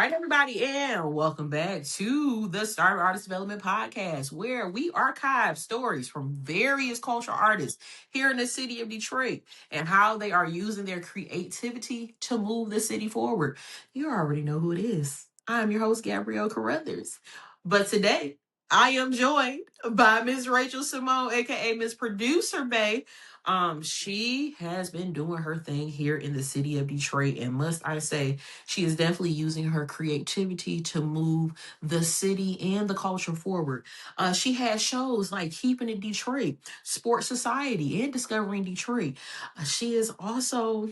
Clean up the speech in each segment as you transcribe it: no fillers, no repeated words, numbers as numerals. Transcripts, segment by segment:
right, everybody, and welcome back to the Starving Artist Development Podcast, where we archive stories from various cultural artists here in the city of Detroit and how they are using their creativity to move the city forward. You already know who it is. I'm your host, Gabrielle Carruthers. But today, I am joined by Miss Rachel Simone, aka Miss Producer Bay. She has been doing her thing here in the city of Detroit, and must I say, she is definitely using her creativity to move the city and the culture forward. She has shows like Keeping It Detroit, Sports Society, and Discovering Detroit. She is also,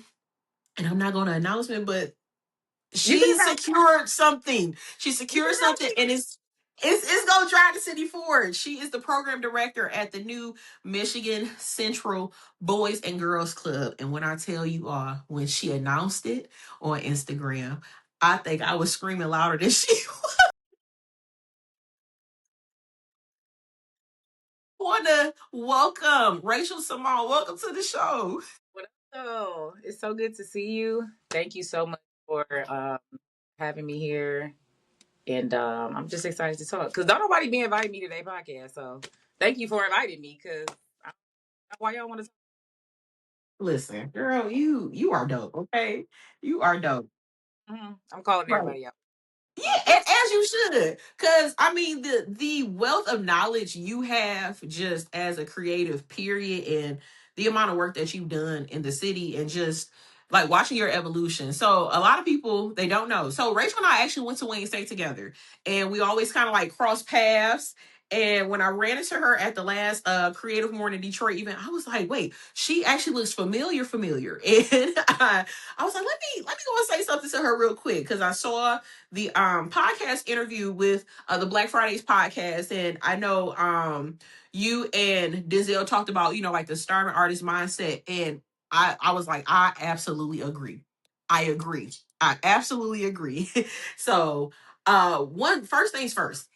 and I'm not going to announce it, but You can she secured something. She secured something, and it's gonna drive the city forward. She is the program director at the new Michigan Central Boys and Girls Club. And when I tell you all, when she announced it on Instagram, I think I was screaming louder than she want to welcome Rachel Simone. Welcome to the show. What up, though? It's so good to see you. Thank you so much for having me here. And I'm just excited to talk because don't nobody be inviting me to their podcast. So thank you for inviting me because I don't know why y'all want to talk. Listen, girl, you are dope. Okay, you are dope. I'm calling Right. everybody out. Yeah, and as you should, because I mean the wealth of knowledge you have just as a creative, period, and the amount of work that you've done in the city, and just like watching your evolution. So a lot of people they don't know. So Rachel and I actually went to Wayne State together, and we always kind of like cross paths. And when I ran into her at the last Creative Morning Detroit event, I was like, "Wait, she actually looks familiar." And I was like, "Let me go and say something to her real quick," because I saw the podcast interview with the Black Fridays podcast, and I know you and Denzel talked about like the starving artist mindset, and I was like, I absolutely agree. I agree. I absolutely agree. So one first things first.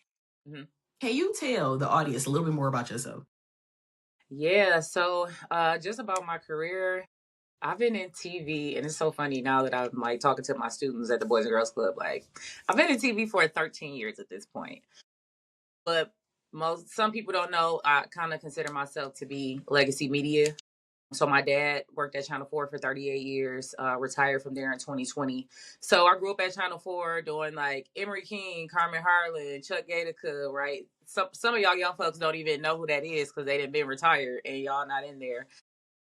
hmm Can you tell the audience a little bit more about yourself? Yeah. So just about my career, I've been in TV, and it's so funny now that I'm like talking to my students at the Boys and Girls Club. Like, I've been in TV for 13 years at this point. But some people don't know I kind of consider myself to be legacy media. So my dad worked at Channel 4 for 38 years, retired from there in 2020. So I grew up at Channel 4 doing like Emery King, Carmen Harlan, Chuck Gatica, right? Some of y'all young folks don't even know who that is because they didn't been retired and y'all not in there.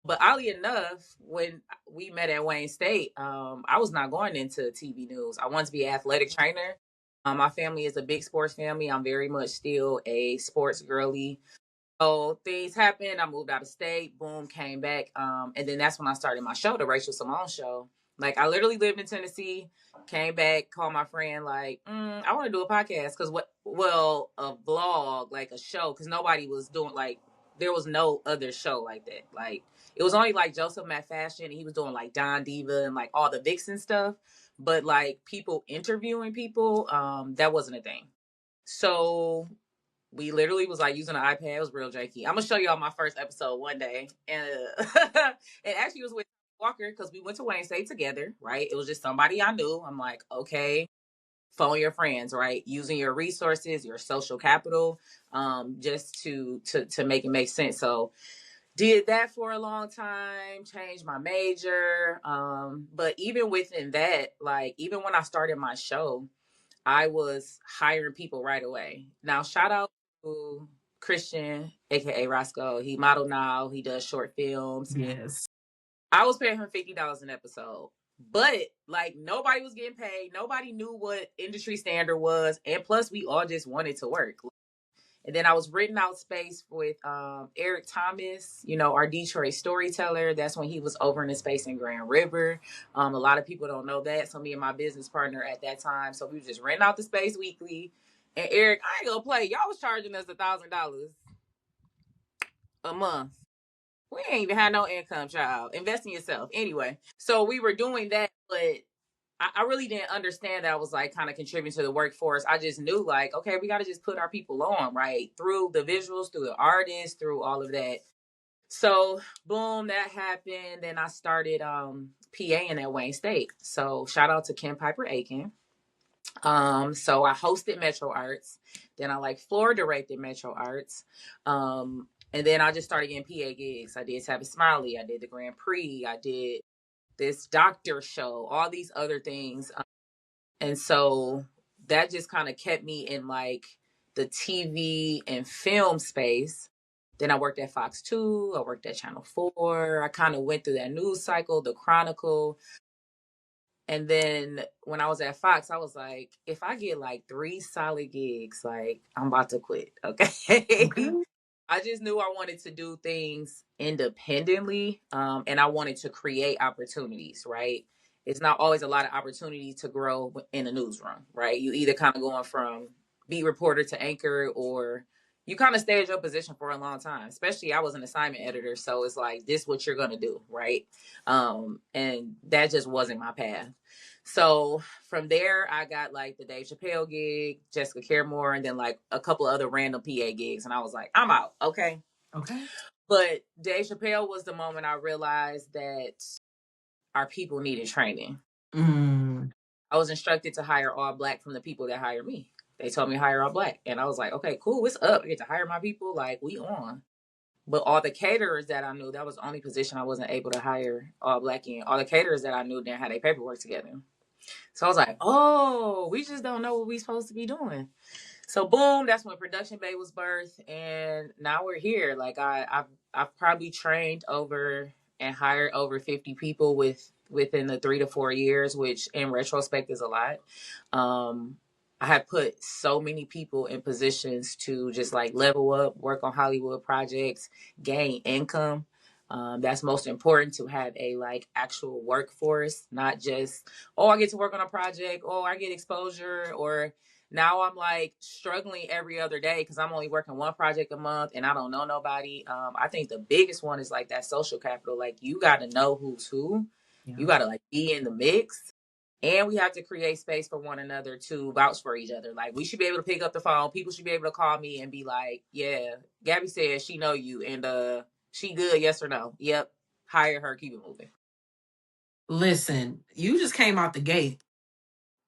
But oddly enough, when we met at Wayne State, I was not going into TV news. I wanted to be an athletic trainer. My family is a big sports family. I'm very much still a sports girly. So things happened. I moved out of state. Boom, came back. And then that's when I started my show, the Rachel Simone Show. Like I literally lived in Tennessee, came back, called my friend, like, I want to do a podcast because a vlog, like a show, because nobody was doing like there was no other show like that. Like it was only like Joseph Matt Fashion, and he was doing like Don Diva and like all the Vixen stuff, but like people interviewing people, that wasn't a thing. So we literally was like using an iPad. It was real janky. I'm gonna show y'all my first episode one day, and it actually was with Walker because we went to Wayne State together. Right, it was just somebody I knew. I'm like, okay, phone your friends, right? Using your resources, your social capital, just to make it make sense. So did that for a long time. Changed my major, but even within that, like even when I started my show, I was hiring people right away. Now, shout out to Christian, aka Roscoe. He model now. He does short films. Yes. I was paying him $50 an episode, but like nobody was getting paid. Nobody knew what industry standard was, and plus, we all just wanted to work. And then I was renting out space with Eric Thomas, our Detroit storyteller. That's when he was over in the space in Grand River. A lot of people don't know that. So me and my business partner at that time, so we were just renting out the space weekly. And Eric, I ain't gonna play. Y'all was charging us $1,000 a month. We ain't even had no income, child. Invest in yourself. Anyway, so we were doing that, but I really didn't understand that I was like kind of contributing to the workforce. I just knew like, okay, we got to just put our people on, right? Through the visuals, through the artists, through all of that. So boom, that happened. Then I started PAing at Wayne State. So shout out to Kim Piper Aiken. So I hosted Metro Arts, then I like floor directed Metro Arts. And then I just started getting PA gigs. I did Tabby Smiley, I did the Grand Prix, I did this doctor show, all these other things. And so that just kind of kept me in like the TV and film space. Then I worked at Fox 2, I worked at Channel 4. I kind of went through that news cycle, the Chronicle. And then when I was at Fox, I was like, if I get like 3 solid gigs, like I'm about to quit. Okay. Okay. I just knew I wanted to do things independently, and I wanted to create opportunities, right? It's not always a lot of opportunity to grow in a newsroom, right? You either kind of going from beat reporter to anchor, or you kind of stay at your position for a long time. Especially I was an assignment editor, so it's like this what you're gonna do, right? And that just wasn't my path. So from there, I got like the Dave Chappelle gig, Jessica Caremore, and then like a couple of other random PA gigs. And I was like, I'm out. Okay. Okay. But Dave Chappelle was the moment I realized that our people needed training. Mm. I was instructed to hire all Black from the people that hired me. They told me to hire all Black. And I was like, okay, cool. What's up? I get to hire my people. Like, we on. But all the caterers that I knew, that was the only position I wasn't able to hire all Black in. All the caterers that I knew didn't have their paperwork together. So I was like, oh, we just don't know what we're supposed to be doing. So boom, that's when Production Bay was birthed, and now we're here. Like I've probably trained over and hired over 50 people within the 3 to 4 years, which in retrospect is a lot. I have put so many people in positions to just like level up, work on Hollywood projects, gain income. That's most important, to have a like actual workforce, not just, oh, I get to work on a project, oh, I get exposure, or now I'm like struggling every other day because I'm only working one project a month and I don't know nobody. I think the biggest one is like that social capital. Like you got to know who's who. Yeah. You got to like be in the mix. And we have to create space for one another to vouch for each other. Like we should be able to pick up the phone. People should be able to call me and be like, yeah, Gabby says she know you and she good, yes or no? Yep. Hire her, keep it moving. Listen, you just came out the gate.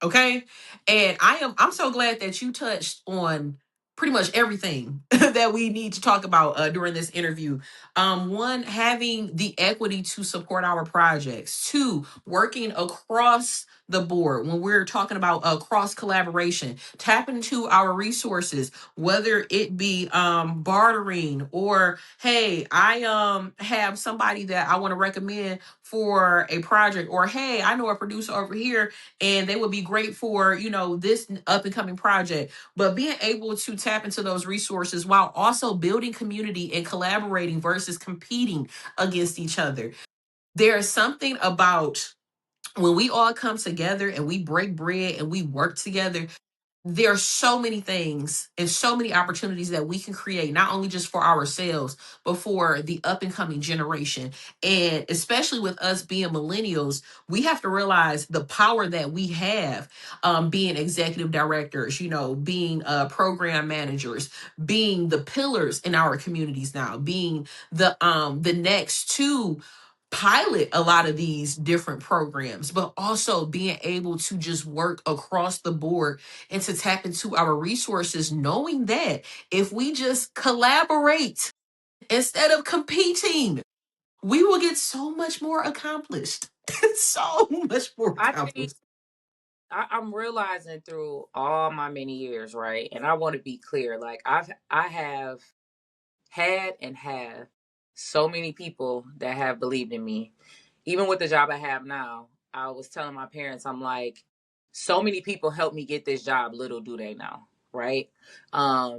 Okay. And I'm so glad that you touched on pretty much everything that we need to talk about during this interview. One, having the equity to support our projects. Two, working across the board when we're talking about cross collaboration, tapping into our resources, whether it be bartering, or hey, I have somebody that I want to recommend for a project, or hey, I know a producer over here and they would be great for, this up and coming project. But being able to tap into those resources while also building community and collaborating versus competing against each other. There is something about when we all come together and we break bread and we work together. There are so many things and so many opportunities that we can create, not only just for ourselves, but for the up and coming generation. And especially with us being millennials, we have to realize the power that we have, being executive directors, being program managers, being the pillars in our communities now, being the next to pilot a lot of these different programs, but also being able to just work across the board and to tap into our resources, knowing that if we just collaborate instead of competing, we will get so much more accomplished. So much more I think accomplished. I'm realizing through all my many years, right? And I want to be clear, like I have had and have so many people that have believed in me. Even with the job I have now, I was telling my parents, I'm like, so many people helped me get this job, little do they know, right?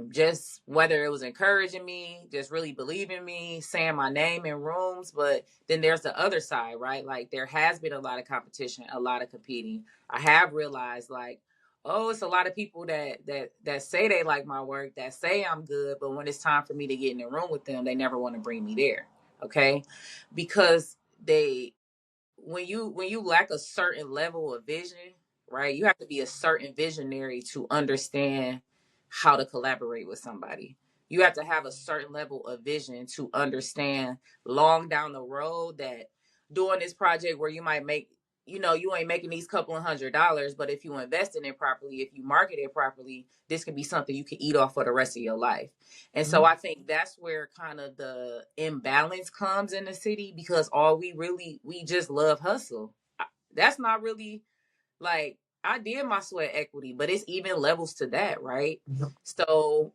Just whether it was encouraging me, just really believing me, saying my name in rooms. But then there's the other side, right? Like there has been a lot of competition, a lot of competing. I have realized like, oh, it's a lot of people that say they like my work, that say I'm good, but when it's time for me to get in the room with them, they never want to bring me there. Okay. Because they when you lack a certain level of vision, right? You have to be a certain visionary to understand how to collaborate with somebody. You have to have a certain level of vision to understand long down the road that doing this project where you might make you ain't making these couple of $100, but if you invest in it properly, if you market it properly, this can be something you can eat off for the rest of your life. And so Mhm. I think that's where kind of the imbalance comes in the city, because all we just love hustle. That's not really like, I did my sweat equity, but it's even levels to that, right? Yep. So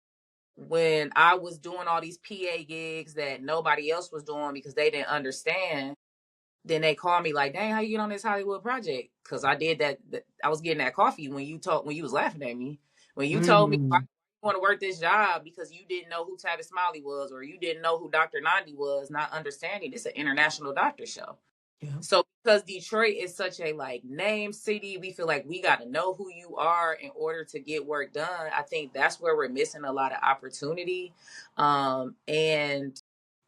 when I was doing all these PA gigs that nobody else was doing because they didn't understand, then they call me like, "Dang, how you get on this Hollywood project?" Because I did that. I was getting that coffee when you was laughing at me, when you told me, "Why Mm. you want to work this job?" Because you didn't know who Tavis Smiley was, or you didn't know who Dr. Nandi was, not understanding it's an international doctor show. Yeah. So because Detroit is such a like name city, we feel like we got to know who you are in order to get work done. I think that's where we're missing a lot of opportunity. And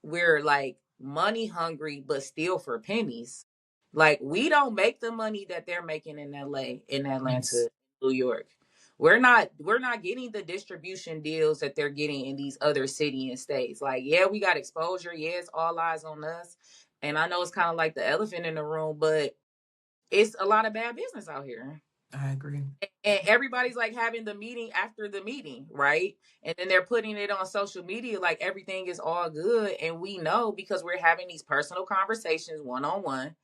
we're like money hungry, but still for pennies. Like, we don't make the money that they're making in LA, in Yes. Atlanta, New York. We're not getting the distribution deals that they're getting in these other city and states. Like, yeah, we got exposure. Yeah, it's all eyes on us. And I know it's kind of like the elephant in the room, but it's a lot of bad business out here. I agree. And everybody's like having the meeting after the meeting, right? And then they're putting it on social media like everything is all good. And we know, because we're having these personal conversations one on one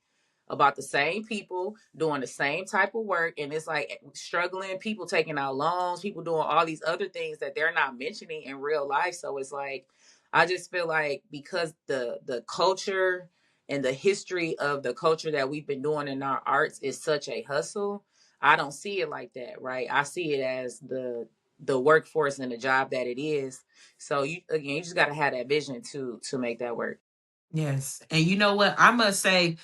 about the same people doing the same type of work, and it's like struggling people taking out loans, people doing all these other things that they're not mentioning in real life. So it's like, I just feel like, because the culture and the history of the culture that we've been doing in our arts is such a hustle, I don't see it like that, right? I see it as the workforce and the job that it is. So you just got to have that vision to make that work. Yes. And you know what? I must say,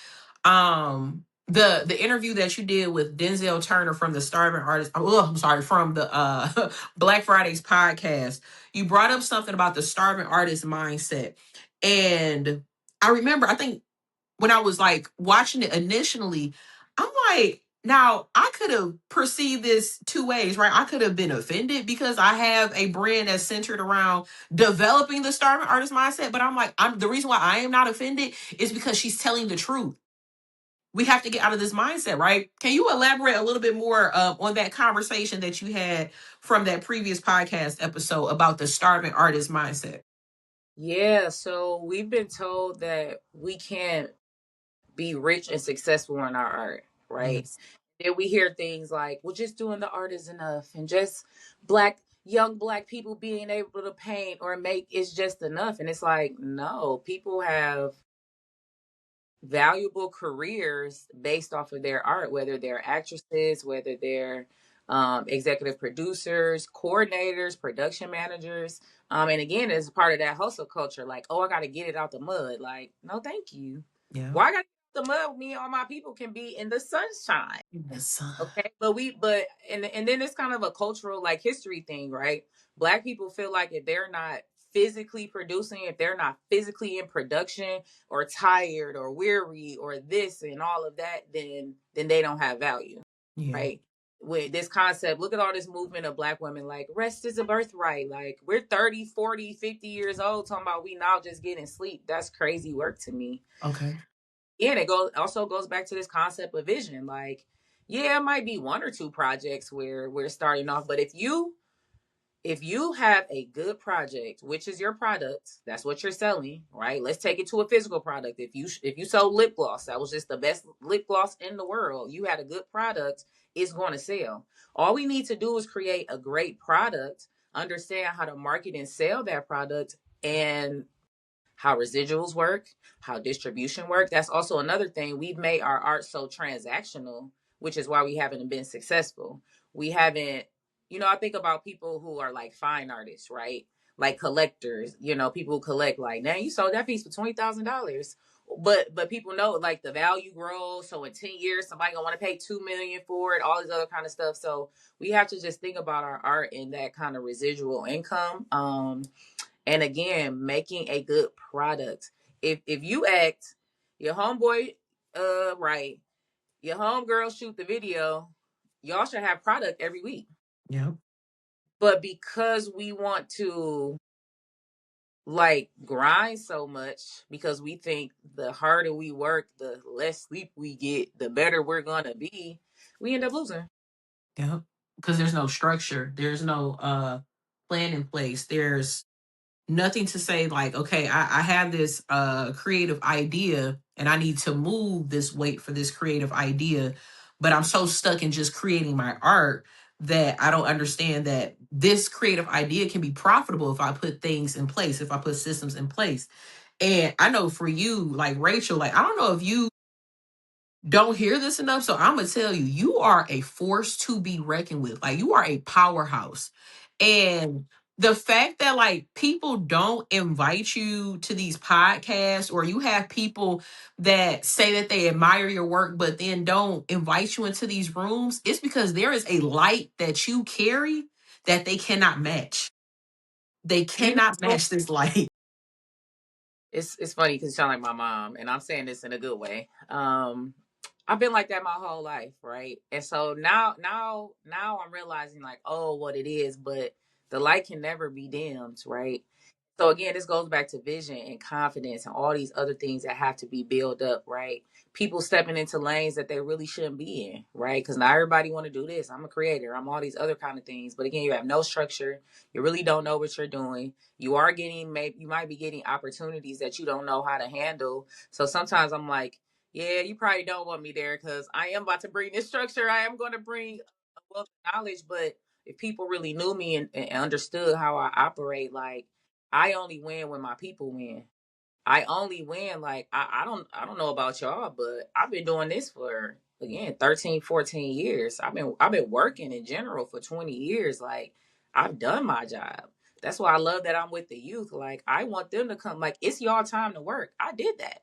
the interview that you did with Denzel Turner from the Starving Artist, oh, I'm sorry, from the Black Fridays podcast, you brought up something about the starving artist mindset. And I remember, I think when I was like watching it initially, I'm like, now I could have perceived this two ways, right? I could have been offended because I have a brand that's centered around developing the starving artist mindset. But I'm like, I'm the reason why I am not offended is because she's telling the truth. We have to get out of this mindset, right? Can you elaborate a little bit more on that conversation that you had from that previous podcast episode about the starving artist mindset? Yeah, so we've been told that we can't be rich and successful in our art, right? Yes. Then we hear things like, well, just doing the art is enough, and just young black people being able to paint or make is just enough. And it's like, no, people have valuable careers based off of their art, whether they're actresses, whether they're executive producers, coordinators, production managers. And again, it's part of that hustle culture. Like, oh, I got to get it out the mud. Like, no, thank you. Yeah. Why I got to get out the mud? Me and all my people can be in the sunshine. Yes. Okay, but then it's kind of a cultural like history thing, right? Black people feel like if they're not physically producing, if they're not physically in production, or tired or weary or this and all of that, then they don't have value, Yeah. right? With this concept, look at all this movement of black women like rest is a birthright. Like, we're 30, 40, 50 years old talking about we now just getting sleep. That's crazy work to me. Okay. And it goes back to this concept of vision. Like, yeah, it might be one or two projects where we're starting off, but if you have a good project, which is your product, that's what you're selling, right? Let's take it to a physical product. If you sold lip gloss, that was just the best lip gloss in the world. You had a good product, it's going to sell. All we need to do is create a great product, understand how to market and sell that product, and how residuals work, how distribution work. That's also another thing. We've made our art so transactional, which is why we haven't been successful. We haven't, I think about people who are like fine artists, right? Like collectors, people who collect like, now you sold that piece for $20,000. But people know like the value grows. So in 10 years, somebody gonna want to pay 2 million for it, all this other kind of stuff. So we have to just think about our art in that kind of residual income. And again, making a good product. If you act your homeboy right, your homegirl shoot the video, y'all should have product every week. Yeah. But because we want to like grind so much because we think the harder we work, the less sleep we get, the better we're gonna be. We end up losing. Yeah. Because there's no structure. There's no plan in place. There's nothing to say like, okay, I have this creative idea and I need to move this weight for this creative idea, but I'm so stuck in just creating my art that I don't understand that this creative idea can be profitable if I put things in place, if I put systems in place. And I know for you, like Rachel, like I don't know if you don't hear this enough. So I'm gonna tell you, you are a force to be reckoned with. Like you are a powerhouse. And the fact that like people don't invite you to these podcasts, or you have people that say that they admire your work but then don't invite you into these rooms, it's because there is a light that you carry that they cannot match. They You cannot know, match this light. it's funny because you sound like my mom, and I'm saying this in a good way. I've been like that my whole life, right? And so now I'm realizing like, oh, what it is, but the light can never be dimmed, right? So again, this goes back to vision and confidence and all these other things that have to be built up, right? People stepping into lanes that they really shouldn't be in, right? Because not everybody want to do this. I'm a creator. I'm all these other kind of things. But again, you have no structure. You really don't know what you're doing. You are getting, maybe you might be getting opportunities that you don't know how to handle. So sometimes I'm like, yeah, you probably don't want me there because I am about to bring this structure. I am going to bring a wealth of knowledge. But if people really knew me and understood how I operate, like I only win when my people win. I only win like I don't know about y'all, but I've been doing this for again 13, 14 years. I've been working in general for 20 years. Like I've done my job. That's why I love that I'm with the youth. Like I want them to come like it's y'all time to work. I did that.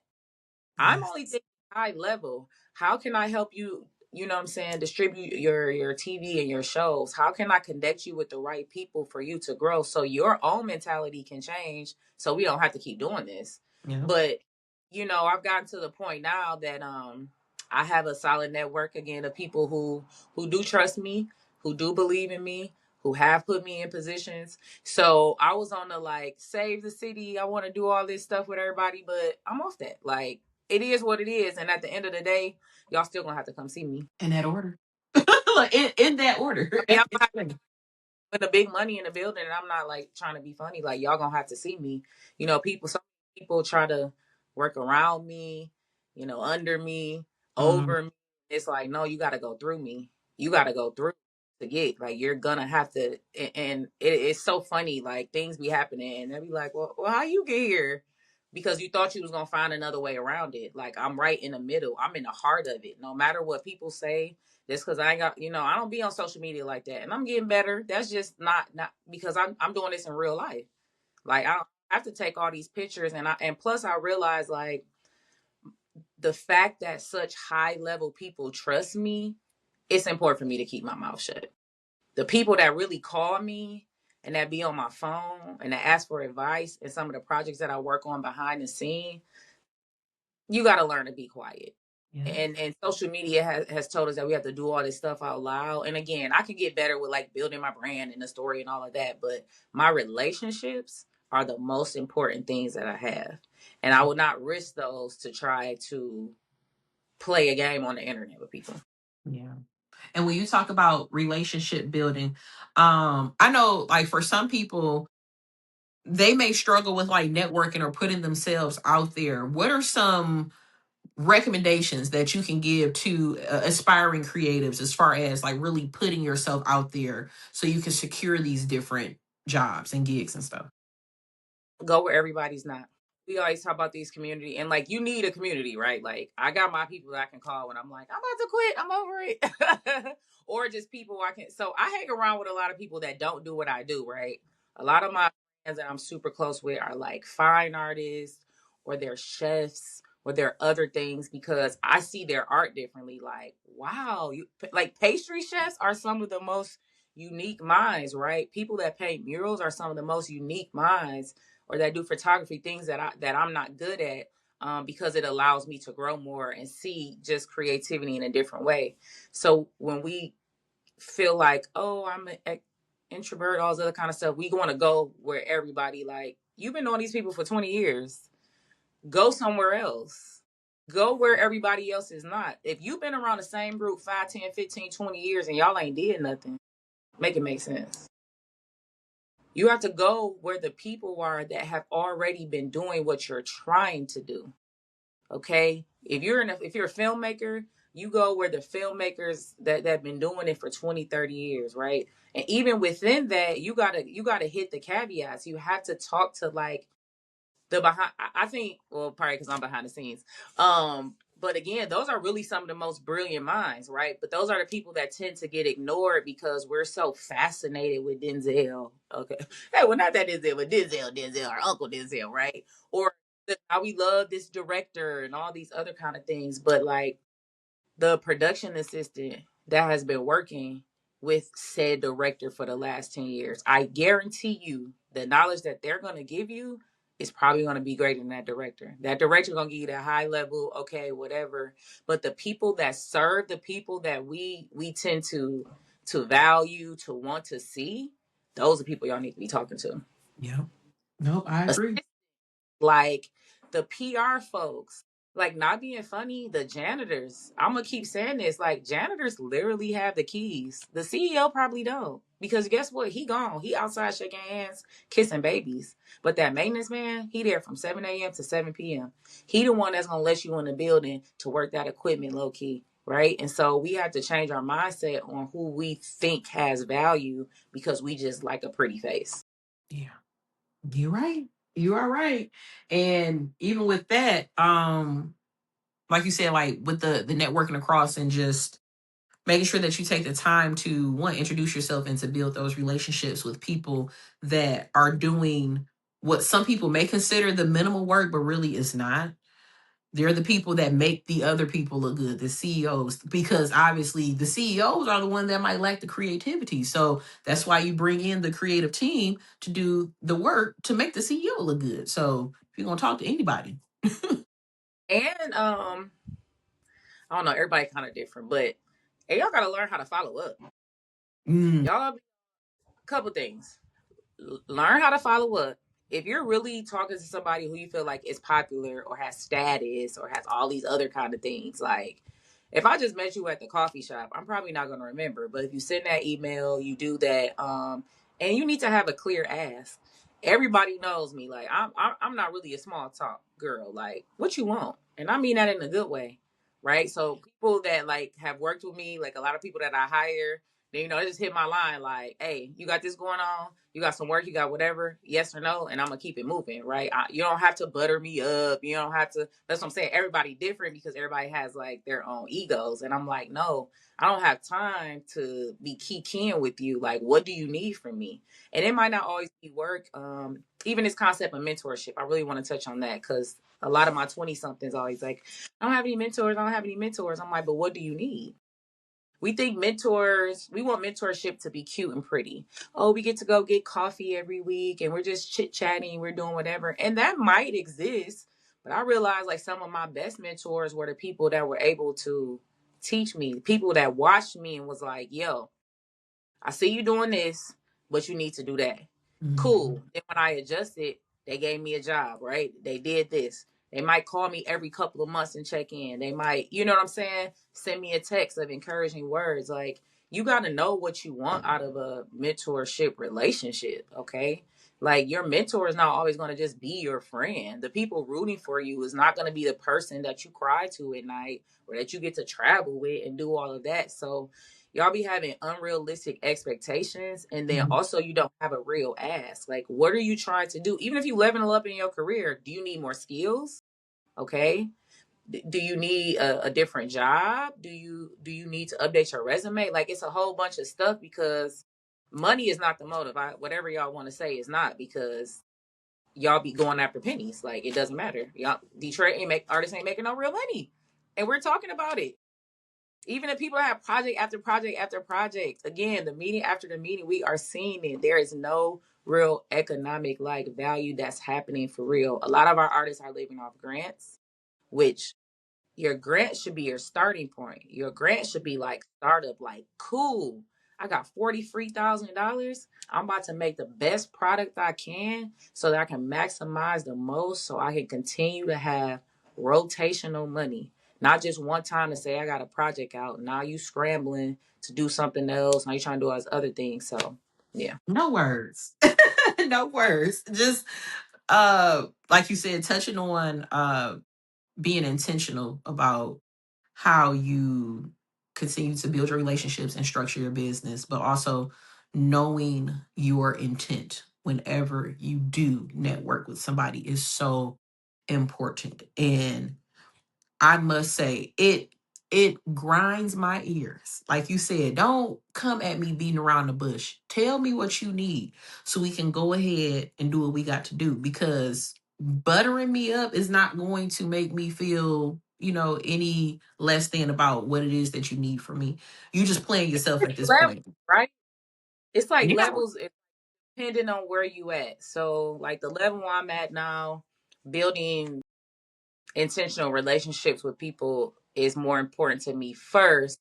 I'm only Yes. thinking high level. How can I help you, you know what I'm saying, distribute your TV and your shows? How can I connect you with the right people for you to grow so your own mentality can change so we don't have to keep doing this? Yeah. But I've gotten to the point now that I have a solid network again of people who do trust me, who do believe in me, who have put me in positions. So I was on the like save the city. I want to do all this stuff with everybody, but I'm off that. Like it is what it is. And at the end of the day, y'all still gonna have to come see me. In that order. Like in that order. I mean, I'm gonna have with the big money in the building, and I'm not like trying to be funny. Like y'all gonna have to see me. Some people try to work around me, under me, Mm, over me. It's like, no, you gotta go through me. You gotta go through to get like you're gonna have to and it's so funny, like things be happening and they'll be like, well, how you get here? Because you thought you was gonna find another way around it. Like I'm right in the middle. I'm in the heart of it. No matter what people say, just because I ain't got, I don't be on social media like that, and I'm getting better. That's just not because I'm doing this in real life. Like I don't have to take all these pictures, and plus I realize like the fact that such high level people trust me, it's important for me to keep my mouth shut. The people that really call me and that be on my phone and that ask for advice and some of the projects that I work on behind the scene, you got to learn to be quiet. yeah. And social media has told us that we have to do all this stuff out loud. And again, I could get better with like building my brand and the story and all of that, but my relationships are the most important things that I have. And I would not risk those to try to play a game on the internet with people. Yeah. And when you talk about relationship building, I know like for some people, they may struggle with like networking or putting themselves out there. What are some recommendations that you can give to aspiring creatives as far as like really putting yourself out there so you can secure these different jobs and gigs and stuff? Go where everybody's not. We always talk about these community and like you need a community, right? Like I got my people that I can call when I'm like, I'm about to quit, I'm over it. Or just people I can so I hang around with a lot of people that don't do what I do, right? A lot of my friends that I'm super close with are like fine artists or they're chefs or they're other things because I see their art differently. Like, wow, you like pastry chefs are some of the most unique minds, right? People that paint murals are some of the most unique minds or that do photography, things that I'm not good at, because it allows me to grow more and see just creativity in a different way. So when we feel like, oh, introvert, all this other kind of stuff. We want to go where everybody, like, you've been knowing these people for 20 years. Go somewhere else. Go where everybody else is not. If you've been around the same group 5, 10, 15, 20 years and y'all ain't did nothing, make it make sense. You have to go where the people are that have already been doing what you're trying to do. Okay? If you're a filmmaker, you go where the filmmakers that have been doing it for 20, 30 years, right? And even within that, you gotta hit the caveats. You have to talk to, like, the behind. I think, well, probably because I'm behind the scenes. But again, those are really some of the most brilliant minds, right? But those are the people that tend to get ignored because we're so fascinated with Denzel. Okay, hey, well, not that Denzel, but Denzel, our Uncle Denzel, right? Or how we love this director and all these other kind of things. But like, the production assistant that has been working with said director for the last 10 years, I guarantee you the knowledge that they're going to give you is probably going to be greater than that director. That director going to give you that high level, okay, whatever. But the people that serve the people that we tend to value, to want to see, those are people y'all need to be talking to. Yep. Nope, I agree. Like the PR folks, like, not being funny, the janitors. I'm gonna keep saying this. Like, janitors literally have the keys. The CEO probably don't. Because guess what? He gone. He outside shaking hands, kissing babies. But that maintenance man, he there from 7 a.m. to 7 p.m. He the one that's gonna let you in the building to work that equipment low key. Right. And so we have to change our mindset on who we think has value because we just like a pretty face. Yeah. You're right. You are right. And even with that, like you said, like with the networking across and just making sure that you take the time to one, introduce yourself and to build those relationships with people that are doing what some people may consider the minimal work, but really is not. They're the people that make the other people look good, the CEOs, because obviously the CEOs are the one that might lack the creativity. So that's why you bring in the creative team to do the work to make the CEO look good. So if you're gonna talk to anybody. And I don't know, everybody kind of different, but hey, y'all gotta learn how to follow up. Mm, Y'all, a couple things. Learn how to follow up. If you're really talking to somebody who you feel like is popular or has status or has all these other kind of things, like, if I just met you at the coffee shop, I'm probably not gonna remember. But if you send that email, you do that, and you need to have a clear ask. Everybody knows me. Like, I'm not really a small talk girl. Like, what you want? And I mean that in a good way, right? So people that like have worked with me, like a lot of people that I hire, they, they just hit my line like, hey, you got this going on? You got some work? You got whatever? Yes or no? And I'm going to keep it moving, right? You don't have to butter me up. You don't have to. That's what I'm saying. Everybody different because everybody has like their own egos. And I'm like, no, I don't have time to be keying with you. Like, what do you need from me? And it might not always be work. Even this concept of mentorship, I really want to touch on that because a lot of my 20 somethings always like, I don't have any mentors. I don't have any mentors. I'm like, but what do you need? We think mentors, we want mentorship to be cute and pretty. Oh, we get to go get coffee every week and we're just chit chatting, we're doing whatever. And that might exist. But I realized like some of my best mentors were the people that were able to teach me, people that watched me and was like, yo, I see you doing this, but you need to do that. mm, Cool. Then when I adjusted, they gave me a job, right? They did this. They might call me every couple of months and check in. They might, you know what I'm saying? Send me a text of encouraging words. Like, you got to know what you want out of a mentorship relationship, okay? Like, your mentor is not always going to just be your friend. The people rooting for you is not going to be the person that you cry to at night or that you get to travel with and do all of that. So, y'all be having unrealistic expectations, and then mm, also you don't have a real ask. Like, what are you trying to do? Even if you level up in your career, do you need more skills? Okay. Do you need a different job? Do you need to update your resume? Like, it's a whole bunch of stuff because money is not the motive. Whatever y'all want to say is not, because y'all be going after pennies. Like, it doesn't matter. Y'all, Detroit artists ain't making no real money, and we're talking about it. Even if people have project after project after project, again, the meeting after the meeting, we are seeing it. There is no real economic like value that's happening for real. A lot of our artists are living off grants, which your grant should be your starting point. Your grant should be like startup, like, cool. I got $43,000. I'm about to make the best product I can so that I can maximize the most so I can continue to have rotational money. Not just one time to say I got a project out. Now you scrambling to do something else. Now you trying to do all this other things. So yeah. No words. No words. Just like you said, touching on being intentional about how you continue to build your relationships and structure your business, but also knowing your intent whenever you do network with somebody is so important. And I must say, it grinds my ears. Like you said, don't come at me beating around the bush. Tell me what you need so we can go ahead and do what we got to do, because buttering me up is not going to make me feel, any less than about what it is that you need from me. You just playing yourself at this Level, point. right? It's like Yeah. levels depending on where you at. So like the level I'm at now, building intentional relationships with people is more important to me first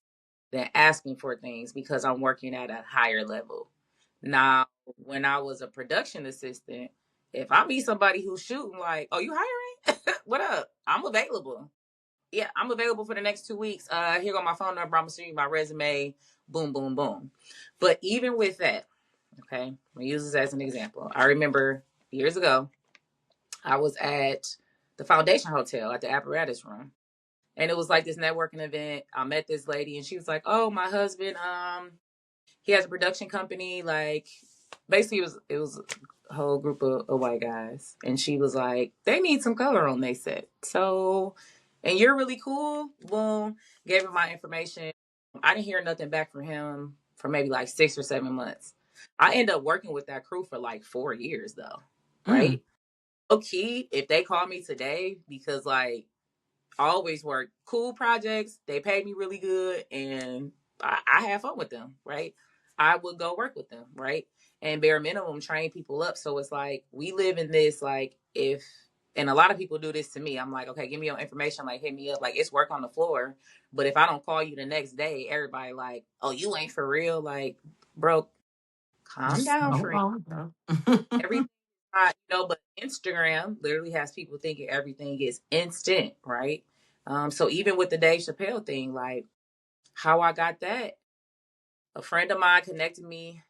than asking for things because I'm working at a higher level. Now, when I was a production assistant, if I meet somebody who's shooting like, oh, you hiring? What up? I'm available. Yeah, I'm available for the next 2 weeks. Here go my phone number. I'm gonna send you my resume. Boom, boom, boom. But even with that, okay, I'm gonna use this as an example. I remember years ago, I was at the Foundation Hotel at the Apparatus Room, and it was like this networking event. I met this lady, and she was like, "Oh, my husband, he has a production company. Like, basically, it was a whole group of white guys, and she was like, they need some color on they set. So, and you're really cool. Boom, gave him my information. I didn't hear nothing back from him for maybe like 6 or 7 months. I ended up working with that crew for like 4 years though, Mm. right? Okay, if they call me today because like always work cool projects. They pay me really good, and I have fun with them, right? I would go work with them, right? And bare minimum, train people up. So it's like we live in this like if, and a lot of people do this to me. I'm like, okay, give me your information, like hit me up, like it's work on the floor. But if I don't call you the next day, everybody like, oh, you ain't for real, like, bro, calm Just down, hold friend. on, bro. Everything is not, but Instagram literally has people thinking everything is instant, right? So even with the Dave Chappelle thing, like how I got that, a friend of mine connected me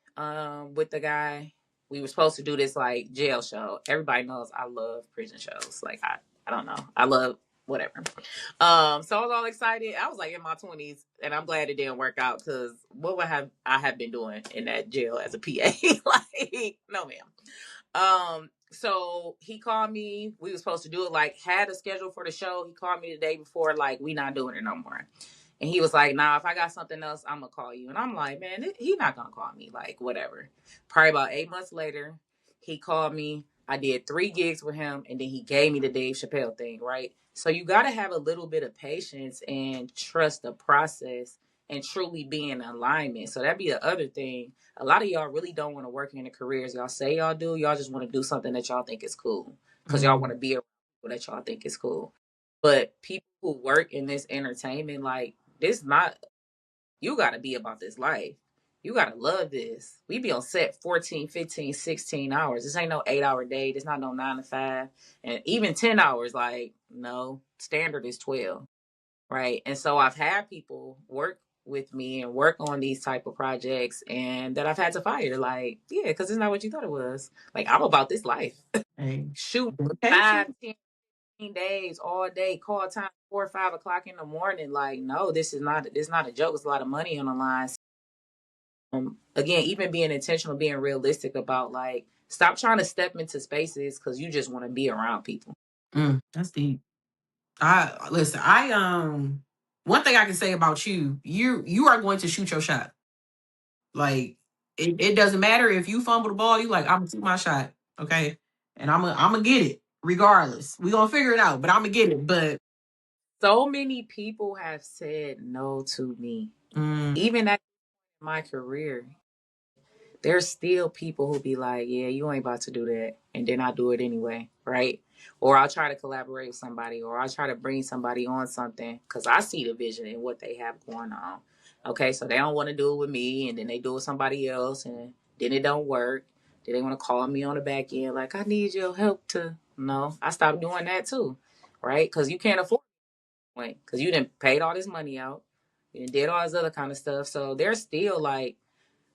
with the guy. We were supposed to do this like jail show. Everybody knows I love prison shows. Like I don't know. I love whatever. So I was all excited. I was like in my 20s, and I'm glad it didn't work out because what would have I have been doing in that jail as a PA? Like, no ma'am. So he called me. We were supposed to do it, like had a schedule for the show. He called me the day before, like, we not doing it no more. And he was like, nah, if I got something else, I'm gonna call you. And I'm like, man, he not gonna call me, like, whatever. Probably about 8 months later, he called me. I did 3 gigs with him, and then he gave me the Dave Chappelle thing, right? So you gotta have a little bit of patience and trust the process and truly be in alignment. So that'd be the other thing. A lot of y'all really don't want to work in the careers y'all say y'all do. Y'all just want to do something that y'all think is cool because y'all want Mm. to be around people that y'all think is cool. But people who work in this entertainment, like, this not, you got to be about this life. You got to love this. We be on set 14, 15, 16 hours. This ain't no 8 hour day. This not no 9 to 5. And even 10 hours, like, no, standard is 12. Right. And so I've had people work with me and work on these type of projects and that I've had to fire. Like, yeah, because it's not what you thought it was. Like, I'm about this life. Hey, Shoot for dedication. 5, 10 days all day, call time 4 or 5 o'clock in the morning. Like, no, this is not a joke. It's a lot of money on the line. Again, even being intentional, being realistic about like stop trying to step into spaces because you just want to be around people. That's deep. I listen. One thing I can say about you, you are going to shoot your shot. Like it doesn't matter if you fumble the ball. You like, I'm gonna shoot my shot, okay, and I'm gonna get it regardless. We gonna figure it out, but I'm gonna get it. But So many people have said no to me, mm, even at my career. There's still people who be like, yeah, you ain't about to do that. And then I do it anyway, right? Or I'll try to collaborate with somebody, or I'll try to bring somebody on something because I see the vision and what they have going on. Okay, so they don't want to do it with me, and then they do it with somebody else, and then it don't work. Then they want to call me on the back end, like, I need your help to. No, I stopped doing that too, right? Because you can't afford it, because you didn't paid all this money out, you done did all this other kind of stuff. So they're still like,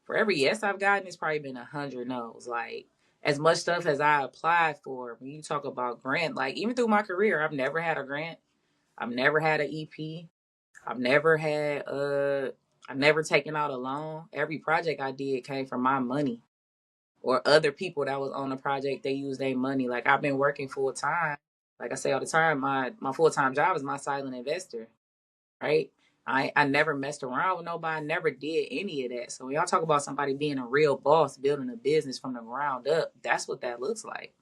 for every yes I've gotten, it's probably been 100 no's. Like, as much stuff as I applied for, when you talk about grant, like even through my career, I've never had a grant. I've never had an EP. I've never had I've never taken out a loan. Every project I did came from my money or other people that was on the project. They used their money. Like, I've been working full time. Like I say all the time, my full time job is my silent investor, right? I never messed around with nobody, never did any of that. So when y'all talk about somebody being a real boss, building a business from the ground up, that's what that looks like.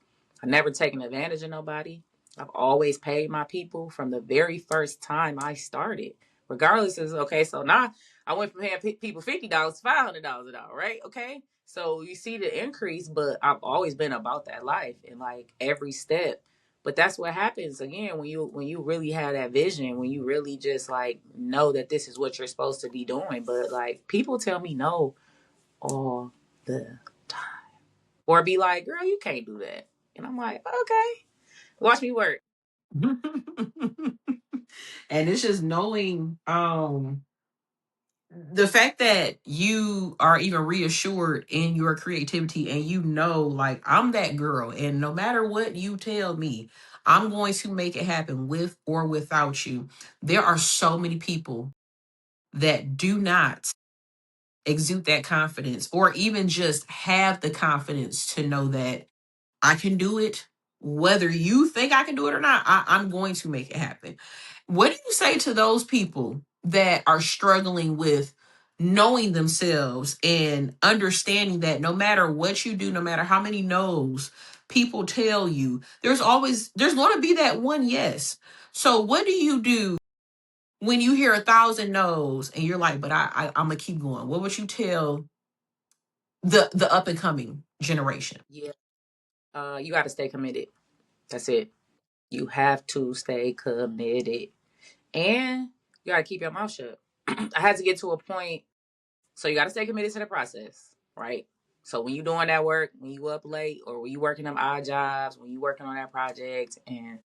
I've never taken advantage of nobody. I've always paid my people from the very first time I started. Regardless of, okay, so now I went from paying people $50 to $500 an hour, right? Okay. So you see the increase, but I've always been about that life and like every step. But that's what happens again when you really have that vision, when you really just like know that this is what you're supposed to be doing. But like people tell me no all the time, or be like, "Girl, you can't do that," and I'm like, "Okay, watch me work." And it's just knowing the fact that you are even reassured in your creativity, and you know, like, I'm that girl, and no matter what you tell me, I'm going to make it happen with or without you. There are so many people that do not exude that confidence, or even just have the confidence to know that I can do it. Whether you think I can do it or not, I'm going to make it happen. What do you say to those people that are struggling with knowing themselves and understanding that no matter what you do, no matter how many no's people tell you, there's going to be that one yes. So what do you do when you hear 1,000 no's and you're like, but I'm gonna keep going? What would you tell the up and coming generation? Yeah, you got to stay committed. That's it. You have to stay committed, and you got to keep your mouth shut. I had to get to a point. So you got to stay committed to the process, right? So when you doing that work, when you up late, or when you working them odd jobs, when you working on that project and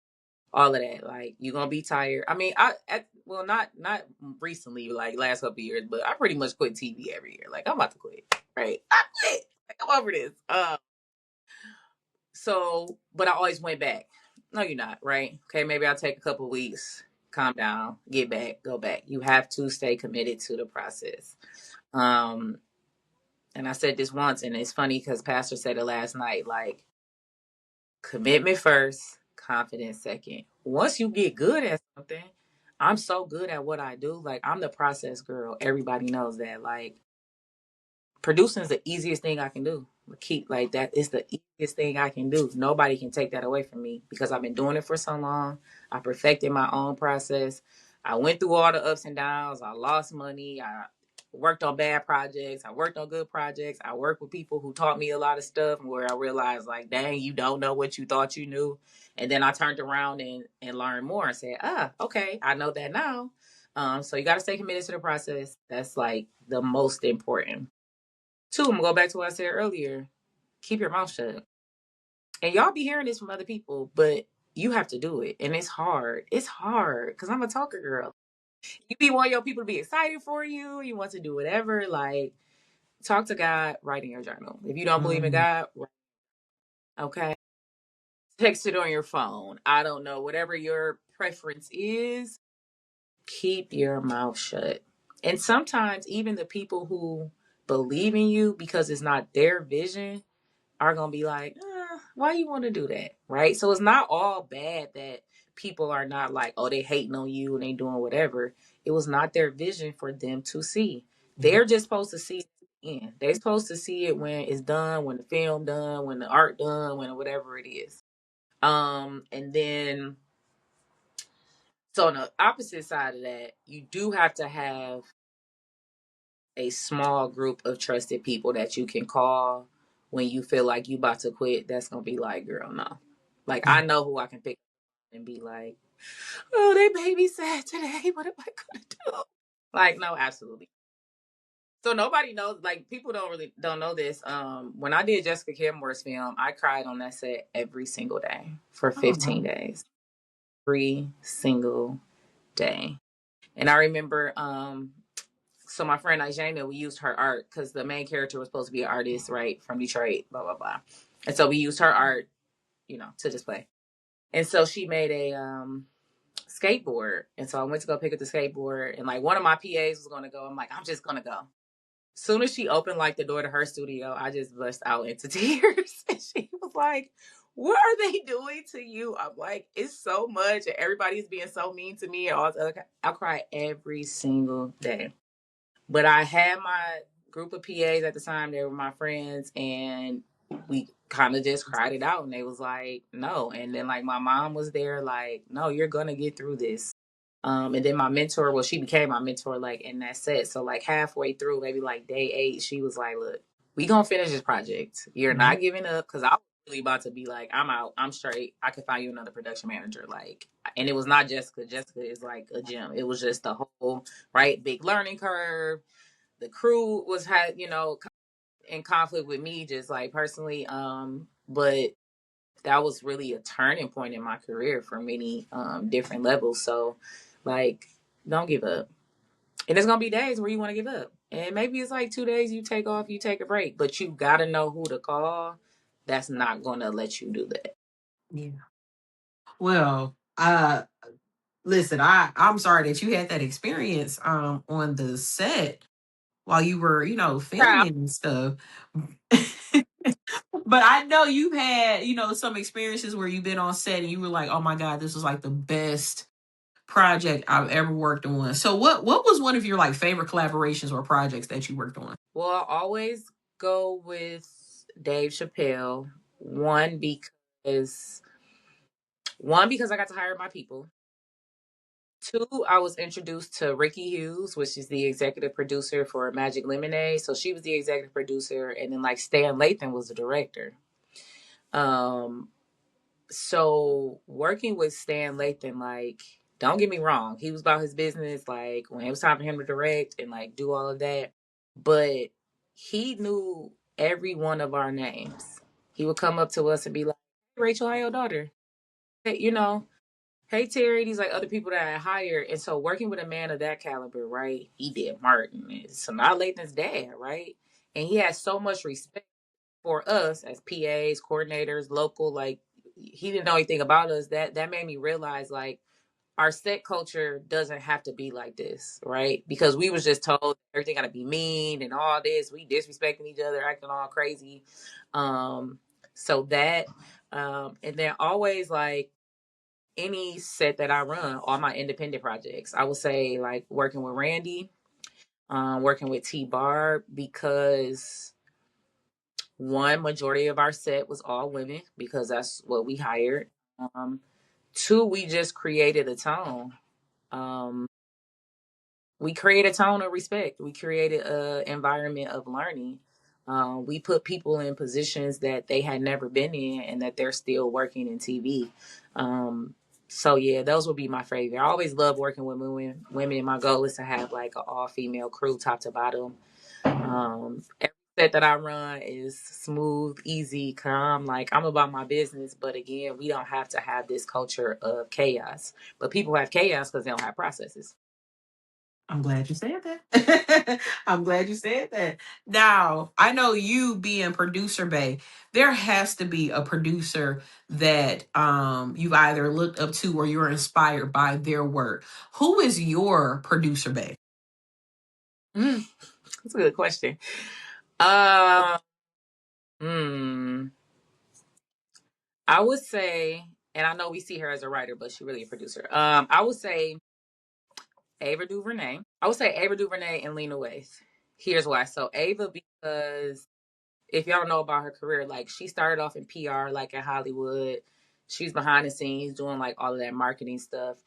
all of that, like, you're gonna be tired. I mean, well, not recently, like last couple of years, but I pretty much quit TV every year. Like, I'm about to quit, right? I quit. Like, I'm over this. So, but I always went back. No, you're not, right? Okay, maybe I'll take a couple of weeks, calm down, get back, go back. You have to stay committed to the process. Um, and I said this once, and it's funny because Pastor said it last night. Like, commitment first, confidence second. Once you get good at something, I'm so good at what I do. Like, I'm the process girl. Everybody knows that. Like, producing is the easiest thing I can do. Keep like that. It's the easiest thing I can do. Nobody can take that away from me because I've been doing it for so long. I perfected my own process. I went through all the ups and downs. I lost money. I worked on bad projects. I worked on good projects. I worked with people who taught me a lot of stuff where I realized, like, dang, you don't know what you thought you knew. And then I turned around and learned more and said, okay, I know that now. So you got to stay committed to the process. That's like the most important. Two, I'm gonna go back to what I said earlier. Keep your mouth shut. And y'all be hearing this from other people, but you have to do it. And it's hard. It's hard because I'm a talker girl. You be want your people to be excited for you. You want to do whatever. Like, talk to God, write in your journal. If you don't believe in Mm. God, okay, text it on your phone. I don't know. Whatever your preference is, keep your mouth shut. And sometimes even the people who believe in you because it's not their vision are gonna be like, why you want to do that, right? So it's not all bad that people are not like, oh, they hating on you and they doing whatever. It was not their vision for them to see. They're just supposed to see it in. They're supposed to see it when it's done, when the film done, when the art done, when whatever it is. And then so on the opposite side of that, you do have to have a small group of trusted people that you can call when you feel like you about to quit. That's gonna be like, girl, no. Like, I know who I can pick up and be like, oh, they baby sad today. What am I gonna do? Like, no, absolutely. So nobody knows, like people don't know this. When I did Jessica Cameron's film, I cried on that set every single day for 15 Oh, days. Every single day. And I remember so my friend Ijana, we used her art because the main character was supposed to be an artist, right, from Detroit, blah blah blah. And so we used her art, to display. And so she made a skateboard. And so I went to go pick up the skateboard, and like one of my PAs was gonna go. I'm like, I'm just gonna go. Soon as she opened like the door to her studio, I just burst out into tears. And she was like, "What are they doing to you?" I'm like, "It's so much, and everybody's being so mean to me." And all this other, I cry every single day. But I had my group of PAs at the time. They were my friends, and we kind of just cried it out. And they was like, "No." And then like my mom was there, like, "No, you're gonna get through this." And then my mentor, well, she became my mentor like in that set. So like halfway through, maybe like day 8, she was like, "Look, we gonna finish this project. You're yeah. not giving up." Because I was really about to be like, "I'm out. I'm straight. I could find you another production manager." Like, and it was not Jessica. Jessica is like a gem. It was just the whole right big learning curve. The crew was had in conflict with me just like personally. But that was really a turning point in my career for many different levels. So like, don't give up. And there's gonna be days where you want to give up. And maybe it's like 2 days you take off, you take a break, but you gotta know who to call. That's not gonna let you do that. Yeah. Well, listen, I'm sorry that you had that experience on the set while you were, Yeah. filming and stuff. But I know you've had, some experiences where you've been on set and you were like, "Oh my God, this was like the best project I've ever worked on." So what was one of your like favorite collaborations or projects that you worked on? Well, I always go with Dave Chappelle. One because one because I got to hire my people. Two, I was introduced to Ricky Hughes, which is the executive producer for Magic Lemonade. So she was the executive producer, and then like Stan Lathan was the director. Um, so working with Stan Lathan, like, don't get me wrong, he was about his business. Like when it was time for him to direct and like do all of that, but he knew every one of our names. He would come up to us and be like, "Hey, Rachel, how your daughter? Hey, hey Terry," these like other people that I hired. And so working with a man of that caliber, right? He did Martin. So not Lathan's dad, right? And he has so much respect for us as PAs, coordinators, local, like he didn't know anything about us. That made me realize like our set culture doesn't have to be like this, right? Because we was just told everything gotta be mean and all this. We disrespecting each other, acting all crazy. Um, so that and then always like any set that I run, all my independent projects, I would say like working with Randy, working with T Bar, because one, majority of our set was all women because that's what we hired. Um, Two, we just created a tone. Um, we created a tone of respect. We created an environment of learning. We put people in positions that they had never been in and that they're still working in TV. Um, so yeah, those would be my favorite. I always love working with women. Women. My goal is to have like an all female crew, top to bottom. Every set that I run is smooth, easy, calm. Like I'm about my business, but again, we don't have to have this culture of chaos. But people have chaos because they don't have processes. I'm glad you said that. I'm glad you said that. Now, I know you being producer Bay, there has to be a producer that you've either looked up to or you're inspired by their work. Who is your producer Bay? Mm, that's a good question. Uh, hmm. I would say, and I know we see her as a writer, but she's really a producer. I would say Ava DuVernay. I would say Ava DuVernay and Lena Waithe. Here's why. So Ava, because if y'all don't know about her career, like she started off in PR, like in Hollywood. She's behind the scenes doing like all of that marketing stuff.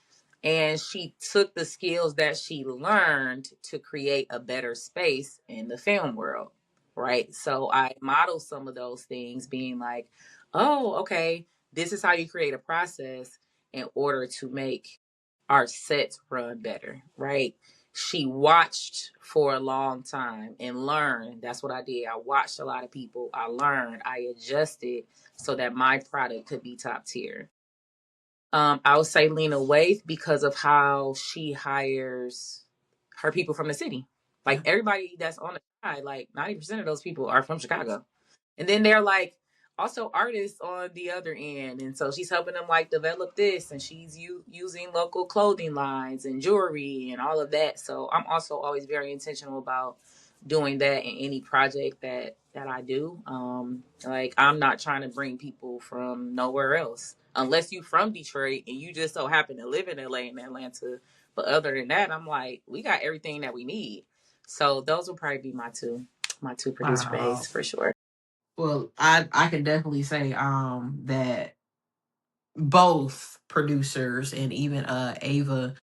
And she took the skills that she learned to create a better space in the film world. Right. So I model some of those things being like, oh, okay, this is how you create a process in order to make our sets run better. Right. she watched for a long time and learned. That's what I did. I watched a lot of people. I learned. I adjusted so that my product could be top tier. I would say Lena Waithe because of how she hires her people from the city. Like Yeah. everybody that's on the side, like 90% of those people are from Chicago. And then they're like also artists on the other end. And so she's helping them like develop this, and she's using local clothing lines and jewelry and all of that. So I'm also always very intentional about doing that in any project that I do. Like I'm not trying to bring people from nowhere else unless you from Detroit and you just so happen to live in LA and Atlanta. But other than that, I'm like, we got everything that we need. So those will probably be my two producer Wow. bays for sure. Well, I can definitely say that both producers and even Ava,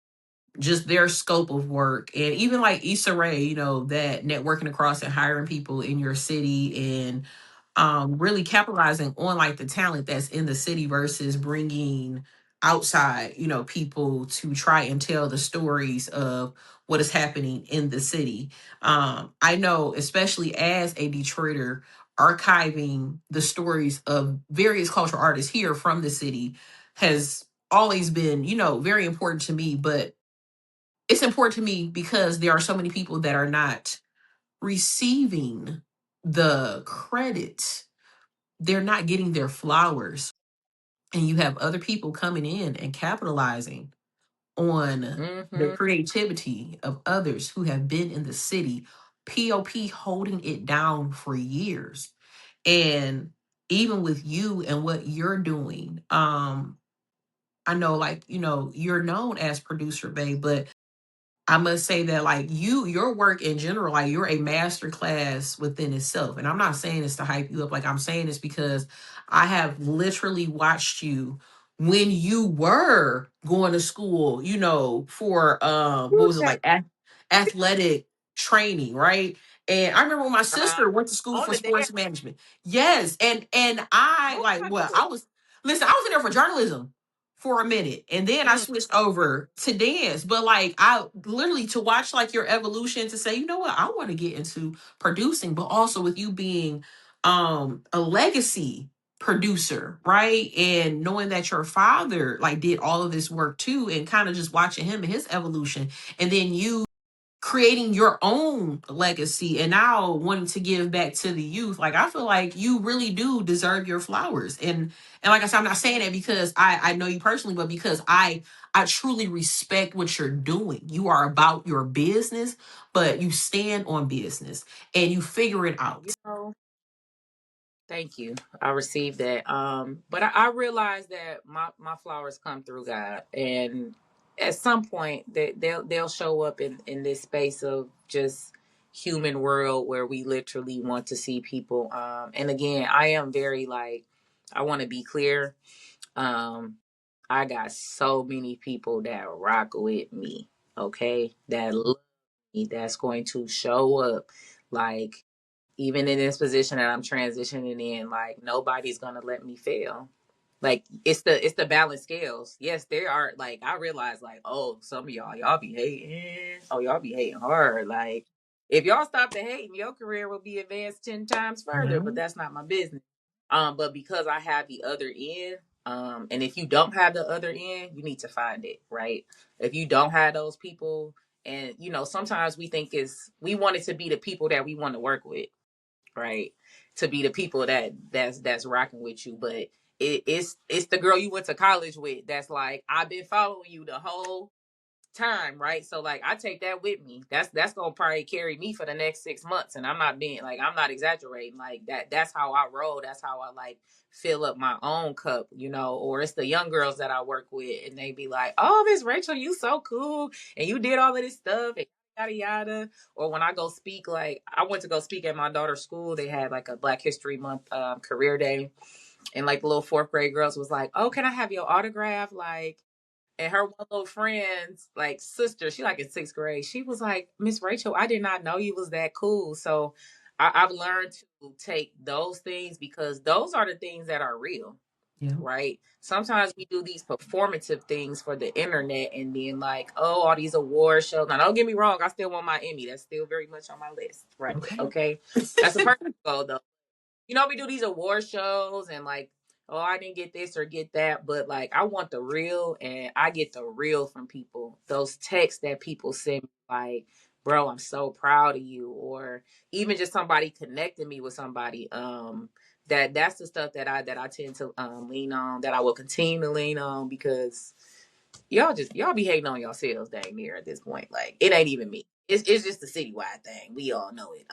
just their scope of work, and even like Issa Rae, that networking across and hiring people in your city, and really capitalizing on like the talent that's in the city versus bringing outside, people to try and tell the stories of what is happening in the city. I know, especially as a Detroiter, archiving the stories of various cultural artists here from the city has always been, very important to me. But it's important to me because there are so many people that are not receiving the credit. They're not getting their flowers. And you have other people coming in and capitalizing on the Mm-hmm. creativity of others who have been in the city, POP holding it down for years. And even with you and what you're doing, I know, like, you're known as producer, babe, but I must say that like your work in general, like you're a master class within itself. And I'm not saying this to hype you up. Like I'm saying this because I have literally watched you when you were going to school, for what Woo, was it, child. like athletic training, right? And I remember when my Uh-huh. sister went to school On for the dance. sports management. Yes. And I Woo, like I well, know I it. was listen, I was in there for journalism for a minute, and then I Mm. switched over to dance. But like I literally, to watch like your evolution, to say, what, I want to get into producing, but also with you being a legacy producer, right? And knowing that your father like did all of this work too, and kind of just watching him and his evolution, and then you creating your own legacy and now wanting to give back to the youth. Like I feel like you really do deserve your flowers. And like I said, I'm not saying that because I know you personally, but because I truly respect what you're doing. You are about your business, but you stand on business and you figure it You out. know, thank you. I received that. But I realized that my flowers come through God, and at some point they'll show up in this space of just human world where we literally want to see people. And again, I am very like I want to be clear. Um, I got so many people that rock with me. Okay, that love me. That's going to show up. Like even in this position that I'm transitioning in, like nobody's gonna let me fail. Like it's the balance scales. Yes, there are like I realize like, oh, some of y'all be hating. Oh, y'all be hating hard. Like if y'all stop the hating, your career will be advanced 10 times further, but Mhm. that's not my business. But because I have the other end, and if you don't have the other end, you need to find it, right? If you don't have those people, and sometimes we think we want it to be the people that we want to work with, right? To be the people that's rocking with you, but it's the girl you went to college with that's like, I've been following you the whole time, right? So like I take that with me. That's gonna probably carry me for the next 6 months, and I'm not being like, I'm not exaggerating. Like that's how I roll. That's how I like fill up my own cup, or it's the young girls that I work with, and they be like, oh, Miss Rachel, you so cool, and you did all of this stuff, and yada yada. Or when I go speak, like I went to go speak at my daughter's school, they had like a Black History Month career day, and like the little fourth grade girls was like, oh, can I have your autograph? Like, and her one little friend's like sister, she like in sixth grade. She was like, Miss Rachel, I did not know you was that cool. So I've learned to take those things because those are the things that are real. Yeah. right? Sometimes we do these performative things for the internet and then like, oh, all these award shows. Now, don't get me wrong, I still want my Emmy. That's still very much on my list, right? Okay. Okay. That's a personal goal though. You know, we do these award shows and like, oh, I didn't get this or get that, but like, I want the real, and I get the real from people. Those texts that people send me, like, bro, I'm so proud of you, or even just somebody connecting me with somebody. That's the stuff that I tend to lean on, that I will continue to lean on, because y'all be hating on yourselves dang near at this point. Like, it ain't even me. It's just a citywide thing. We all know it.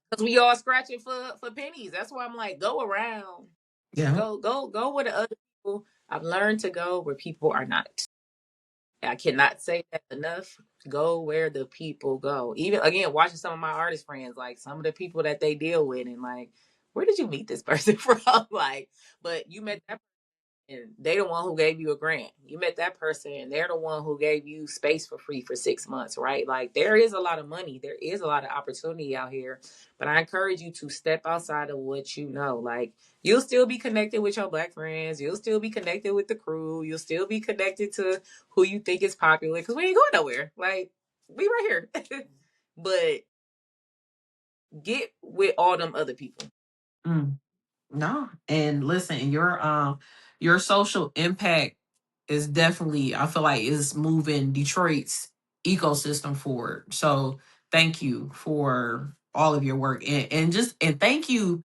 Because we all scratching for pennies. That's why I'm like, go around. Yeah. Go where the other people. I've learned to go where people are not. I cannot say that enough. Go where the people go. Even again, watching some of my artist friends, like some of the people that they deal with, and like, where did you meet this person from? Like, but you met that, and they the one who gave you a grant. You met that person and they're the one who gave you space for free for 6 months, right? Like, there is a lot of money, there is a lot of opportunity out here, but I encourage you to step outside of what you know. Like, you'll still be connected with your black friends, you'll still be connected with the crew, you'll still be connected to who you think is popular, because we ain't going nowhere. Like, we right here. But get with all them other people. Mm. No. And listen, your social impact is definitely, I feel like, is moving Detroit's ecosystem forward. So thank you for all of your work, and thank you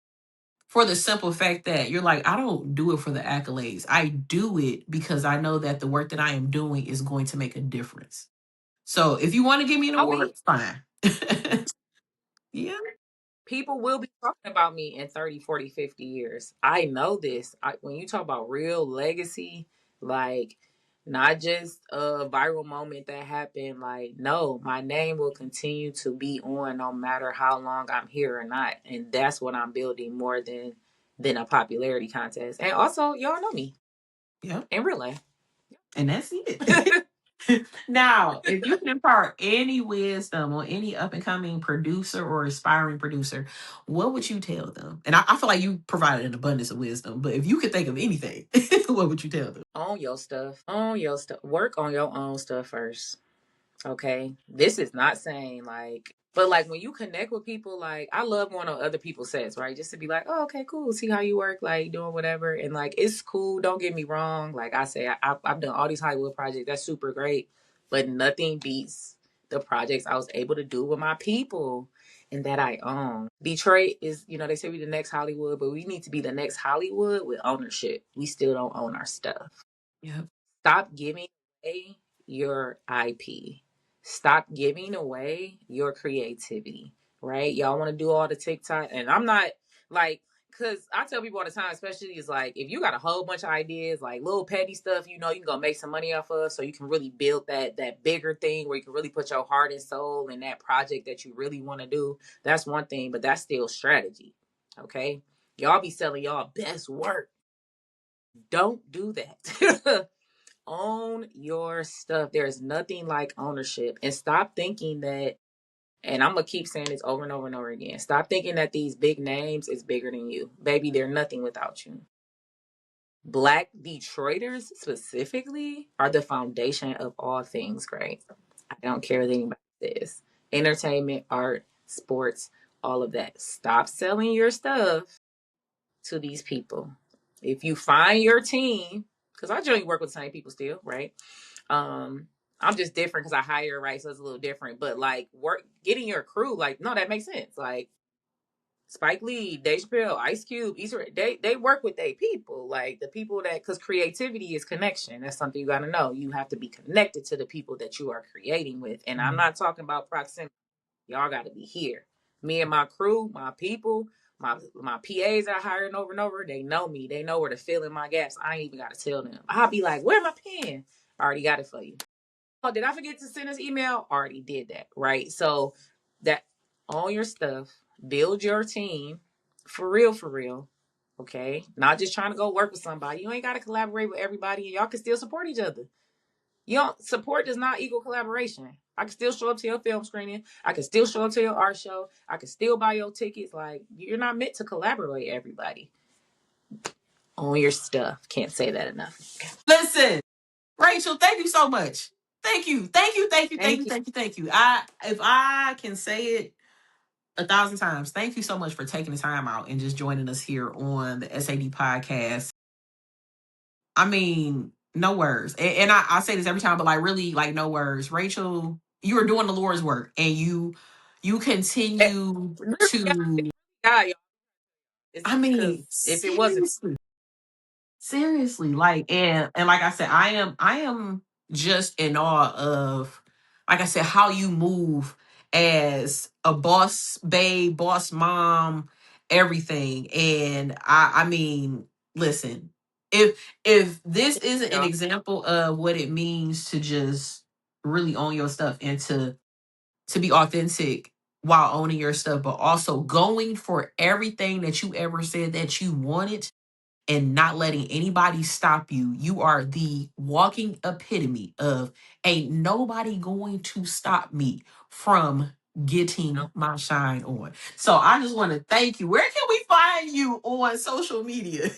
for the simple fact that you're like, I don't do it for the accolades. I do it because I know that the work that I am doing is going to make a difference. So if you want to give me an I'll be award, fine. Yeah. People will be talking about me in 30, 40, 50 years. I know this. When you talk about real legacy, like, not just a viral moment that happened, like, no, my name will continue to be on no matter how long I'm here or not. And that's what I'm building more than a popularity contest. And also, y'all know me Yeah. in real life. And that's it. Now, if you can impart any wisdom on any up and coming producer or aspiring producer, what would you tell them? And I feel like you provided an abundance of wisdom, but if you could think of anything, what would you tell them? Own your stuff. Own your stuff. Work on your own stuff first. Okay. This is not saying like, but like when you connect with people, like, I love going on other people's sets, right? Just to be like, oh, okay, cool. See how you work, like doing whatever. And like, it's cool. Don't get me wrong. Like I say, I've done all these Hollywood projects. That's super great. But nothing beats the projects I was able to do with my people and that I own. Detroit is, they say we the next Hollywood, but we need to be the next Hollywood with ownership. We still don't own our stuff. Yeah. Stop giving away your IP. Stop giving away your creativity, right? Y'all want to do all the TikTok, and I'm not like, because I tell people all the time, especially is like, if you got a whole bunch of ideas, like little petty stuff, you can go make some money off of, so you can really build that bigger thing where you can really put your heart and soul in that project that you really want to do. That's one thing, but that's still strategy. Okay, y'all be selling y'all best work. Don't do that. Own your stuff. There's nothing like ownership. And stop thinking that, and I'm going to keep saying this over and over and over again. Stop thinking that these big names is bigger than you. Baby, they're nothing without you. Black Detroiters specifically are the foundation of all things great. I don't care what anybody says. Entertainment, art, sports, all of that. Stop selling your stuff to these people. If you find your team, because I generally work with the same people still, right? Um, I'm just different because I hire, right? So it's a little different. But like, getting your crew, like, no, that makes sense. Like Spike Lee, Dave Chappelle, Ice Cube, they work with their people, like the people that, because creativity is connection. That's something you got to know. You have to be connected to the people that you are creating with, and I'm not talking about proximity. Y'all got to be here. Me and my crew, my people, my PAs I hiring over and over, they know me. They know where to fill in my gaps. I ain't even got to tell them. I'll be like, where's my pen? I already got it for you. Oh, did I forget to send this email? Already did that, right? So that, own your stuff, build your team for real, for real. Okay. Not just trying to go work with somebody. You ain't got to collaborate with everybody, and y'all can still support each other. You don't, support does not equal collaboration. I can still show up to your film screening. I can still show up to your art show. I can still buy your tickets. Like, you're not meant to collaborate with everybody. Own your stuff. Can't say that enough. Listen, Rachel, thank you so much. Thank you. Thank you. Thank you. Thank Thank you. you. Thank you. Thank you. If I can say it 1,000 times, thank you so much for taking the time out and just joining us here on the SAD podcast. I mean, no words. And I say this every time, but like really, like no words. Rachel, you are doing the Lord's work, and you continue Literally, to. God, y'all. It's I because mean, if it wasn't, seriously, like and like I said, I am just in awe of, like I said, how you move as a boss babe, boss mom, everything. And I mean, listen, if this isn't an y'all. example of what it means to just really own your stuff and to be authentic while owning your stuff, but also going for everything that you ever said that you wanted and not letting anybody stop you. You are the walking epitome of ain't nobody going to stop me from getting my shine on. So I just want to thank you. Where can we find you on social media?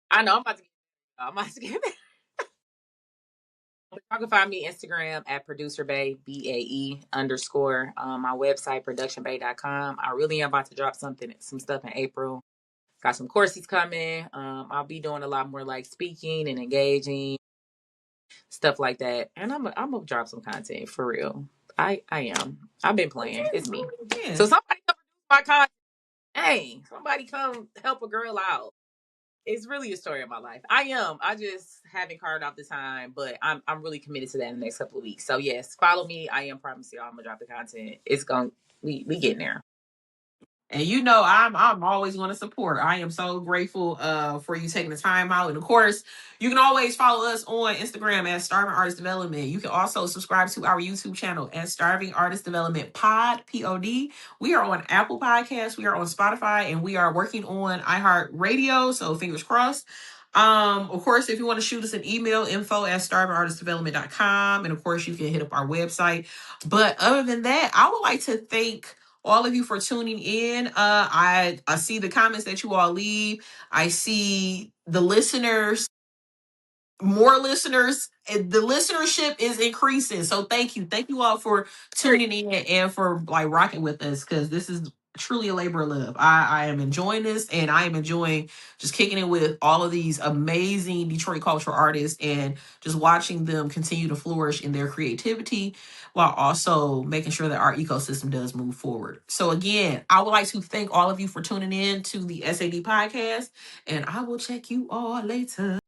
I know I'm about to get Y'all can find me Instagram at producerbae, BAE underscore. My website, productionbae.com. I really am about to drop some stuff in April. Got some courses coming. I'll be doing a lot more like speaking and engaging, stuff like that. And I'm gonna drop some content for real. I am. I've been playing. It's me. Yeah. So somebody come produce my content. Hey, somebody come help a girl out. It's really a story of my life. I am. I just haven't carved out the time, but I'm really committed to that in the next couple of weeks. So yes, follow me. I am promise y'all I'm gonna drop the content. It's going we getting there. And you know, I'm always going to support. I am so grateful for you taking the time out. And of course, you can always follow us on Instagram at Starving Artist Development. You can also subscribe to our YouTube channel at Starving Artist Development Pod, POD. We are on Apple Podcasts, we are on Spotify, and we are working on iHeartRadio. So fingers crossed. Of course, if you want to shoot us an email, info at starvingartistdevelopment.com. And of course, you can hit up our website. But other than that, I would like to thank all of you for tuning in. I see the comments that you all leave. I see the listeners, more listeners. The listenership is increasing. So thank you all for tuning in and for like rocking with us, because this is truly a labor of love. I am enjoying this, and I am enjoying just kicking it with all of these amazing Detroit cultural artists and just watching them continue to flourish in their creativity while also making sure that our ecosystem does move forward. So again, I would like to thank all of you for tuning in to the SAD podcast, and I will check you all later.